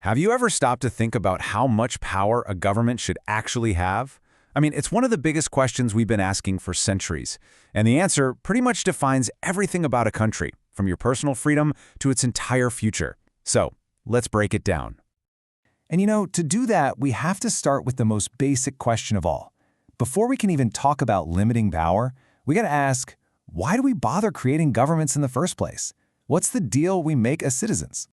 Have you ever stopped to think about how much power a government should actually have? I mean, it's one of the biggest questions we've been asking for centuries, and the answer pretty much defines everything about a country, from your personal freedom to its entire future. So, let's break it down. And to do that, we have to start with the most basic question of all. Before we can even talk about limiting power, we gotta ask, why do we bother creating governments in the first place? What's the deal we make as citizens?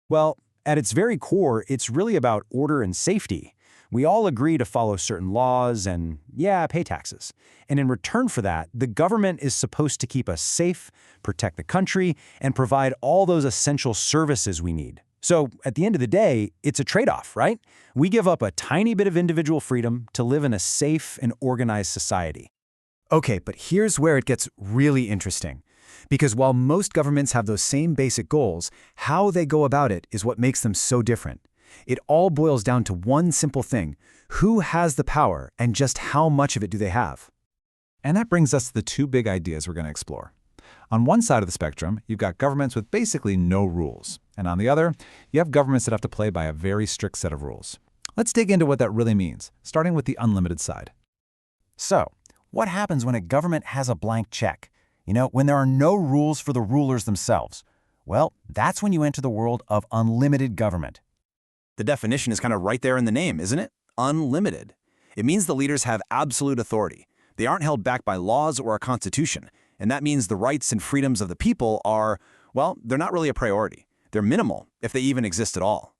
Well, at its very core, it's really about order and safety. We all agree to follow certain laws and, pay taxes. And in return for that, the government is supposed to keep us safe, protect the country, and provide all those essential services we need. So, at the end of the day, it's a trade-off, right? We give up a tiny bit of individual freedom to live in a safe and organized society. Okay, but here's where it gets really interesting. Because while most governments have those same basic goals, how they go about it is what makes them so different. It all boils down to one simple thing: who has the power and just how much of it do they have? And that brings us to the two big ideas we're going to explore. On one side of the spectrum, you've got governments with basically no rules. And on the other, you have governments that have to play by a very strict set of rules. Let's dig into what that really means, starting with the unlimited side. So, what happens when a government has a blank check? When there are no rules for the rulers themselves? Well, that's when you enter the world of unlimited government. The definition is kind of right there in the name, isn't it? Unlimited. It means the leaders have absolute authority. They aren't held back by laws or a constitution. And that means the rights and freedoms of the people are, well, they're not really a priority. They're minimal, if they even exist at all.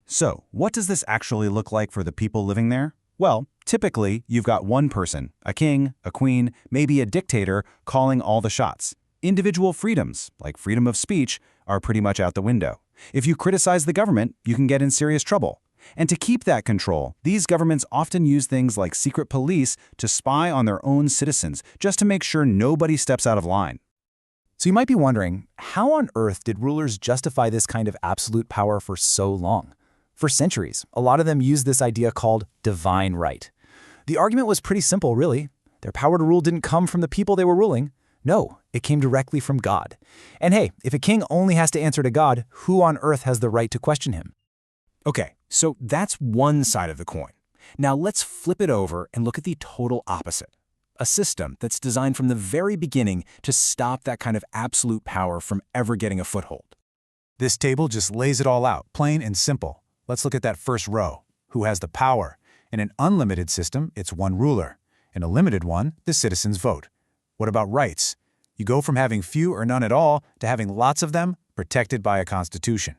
So, what does this actually look like for the people living there? Well, typically, you've got one person, a king, a queen, maybe a dictator, calling all the shots. Individual freedoms, like freedom of speech, are pretty much out the window. If you criticize the government, you can get in serious trouble. And to keep that control, these governments often use things like secret police to spy on their own citizens, just to make sure nobody steps out of line. So you might be wondering, how on earth did rulers justify this kind of absolute power for so long? For centuries, a lot of them used this idea called divine right. The argument was pretty simple, really. Their power to rule didn't come from the people they were ruling. No, it came directly from God. And hey, if a king only has to answer to God, who on earth has the right to question him? Okay, so that's one side of the coin. Now let's flip it over and look at the total opposite. A system that's designed from the very beginning to stop that kind of absolute power from ever getting a foothold. This table just lays it all out, plain and simple. Let's look at that first row. Who has the power? In an unlimited system, it's one ruler. In a limited one, the citizens vote. What about rights? You go from having few or none at all to having lots of them, protected by a constitution.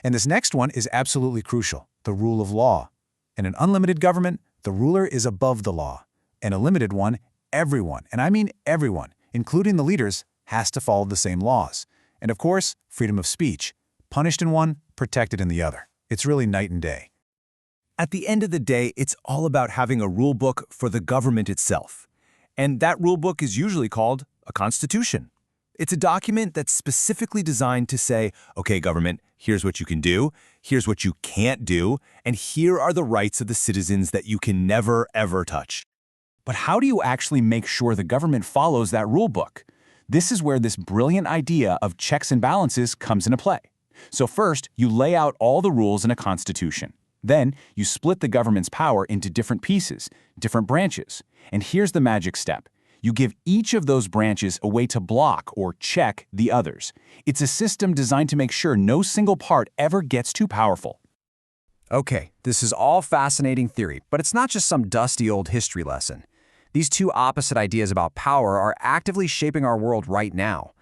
And this next one is absolutely crucial: the rule of law. In an unlimited government, the ruler is above the law. In a limited one, everyone, and I mean everyone, including the leaders, has to follow the same laws. And of course, freedom of speech. Punished in one, protected in the other. It's really night and day. At the end of the day, it's all about having a rule book for the government itself. And that rule book is usually called a constitution. It's a document that's specifically designed to say, okay, government, here's what you can do, here's what you can't do, and here are the rights of the citizens that you can never, ever touch. But how do you actually make sure the government follows that rule book? This is where this brilliant idea of checks and balances comes into play. So first, you lay out all the rules in a constitution. Then, you split the government's power into different pieces, different branches. And here's the magic step. You give each of those branches a way to block or check the others. It's a system designed to make sure no single part ever gets too powerful. Okay, this is all fascinating theory, but it's not just some dusty old history lesson. These two opposite ideas about power are actively shaping our world right now.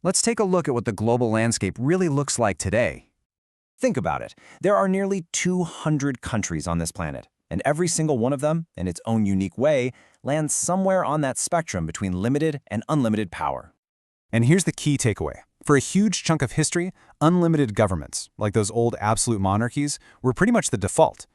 Let's take a look at what the global landscape really looks like today. Think about it. There are nearly 200 countries on this planet, and every single one of them, in its own unique way, lands somewhere on that spectrum between limited and unlimited power. And here's the key takeaway. For a huge chunk of history, unlimited governments, like those old absolute monarchies, were pretty much the default.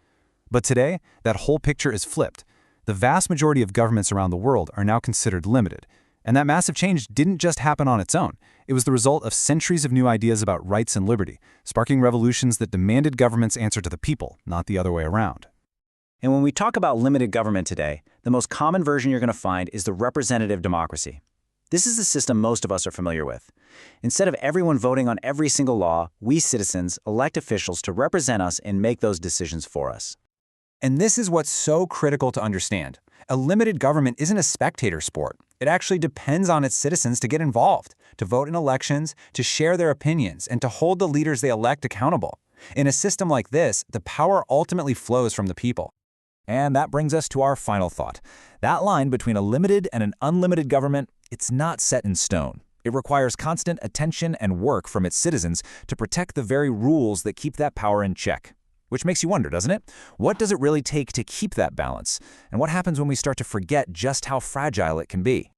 But today, that whole picture is flipped. The vast majority of governments around the world are now considered limited. And that massive change didn't just happen on its own. It was the result of centuries of new ideas about rights and liberty, sparking revolutions that demanded governments answer to the people, not the other way around. And when we talk about limited government today, the most common version you're going to find is the representative democracy. This is the system most of us are familiar with. Instead of everyone voting on every single law, we citizens elect officials to represent us and make those decisions for us. And this is what's so critical to understand. A limited government isn't a spectator sport. It actually depends on its citizens to get involved, to vote in elections, to share their opinions, and to hold the leaders they elect accountable. In a system like this, the power ultimately flows from the people. And that brings us to our final thought. That line between a limited and an unlimited government, it's not set in stone. It requires constant attention and work from its citizens to protect the very rules that keep that power in check. Which makes you wonder, doesn't it? What does it really take to keep that balance? And what happens when we start to forget just how fragile it can be?